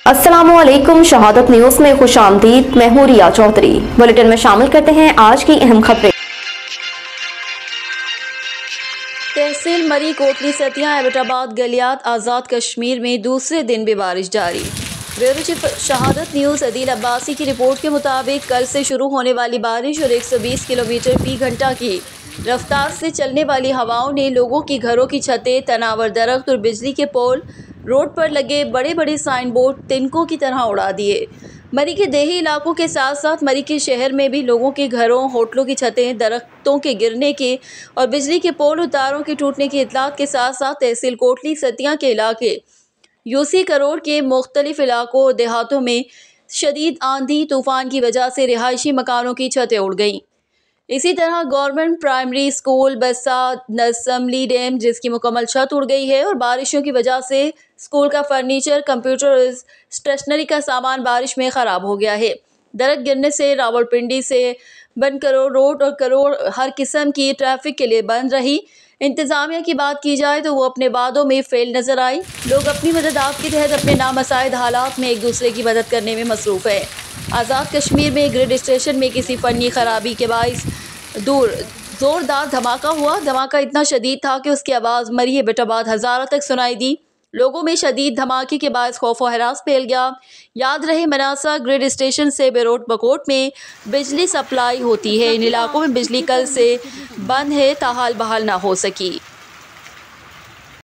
अस्सलामुअलैकुम। शहादत न्यूज़ में खुशामदीद। मैं हूं रिया चौधरी। बुलेटिन में शामिल करते हैं आज की अहम खबरें। तहसील मरी, कोटली, सतिया, एबटाबाद, गलियात, आज़ाद कश्मीर में दूसरे दिन भी बारिश जारी। ब्यूरो चीफ शहादत न्यूज़ अदील अब्बासी की रिपोर्ट के मुताबिक कल से शुरू होने वाली बारिश और 120 किलोमीटर फी घंटा की रफ्तार से चलने वाली हवाओं ने लोगों की घरों की छतें, तनावर दरख्त और बिजली के पोल, रोड पर लगे बड़े बड़े साइन बोर्ड तिनकों की तरह उड़ा दिए। मरी के देही इलाकों के साथ साथ मरी के शहर में भी लोगों के घरों, होटलों की छतें, दरख्तों के गिरने के और बिजली के पोल और तारों के टूटने की इतलात के साथ साथ तहसील कोटली, सतिया के इलाके, यूसी करोड़ के मुख्तलिफ इलाकों और देहातों में शदीद आंधी तूफान की वजह से रिहायशी मकानों की छतें उड़ गईं। इसी तरह गवर्नमेंट प्राइमरी स्कूल बस्सा नसमली डैम, जिसकी मुकम्मल छत उड़ गई है और बारिशों की वजह से स्कूल का फर्नीचर, कंप्यूटर और स्टेशनरी का सामान बारिश में ख़राब हो गया है। दरख्त गिरने से रावलपिंडी से बन करोड़ रोड और करोड़ हर किस्म की ट्रैफिक के लिए बंद रही। इंतज़ामिया की बात की जाए तो वो अपने वादों में फेल नज़र आई। लोग अपनी मदद आप के तहत अपने नामसाइद हालात में एक दूसरे की मदद करने में मसरूफ़ है। आज़ाद कश्मीर में ग्रिड स्टेशन में किसी फ़नी ख़राबी के बाइस ज़ोरदार धमाका हुआ। धमाका इतना शदीद था कि उसकी आवाज़ मरी एबटाबाद हज़ारा तक सुनाई दी। लोगों में शदीद धमाके के बायस खौफ व हरास फैल गया। याद रहे, मनासा ग्रिड स्टेशन से बेरोट बकोट में बिजली सप्लाई होती है। इन इलाकों में बिजली कल से बंद है, ताहाल बहाल ना हो सकी।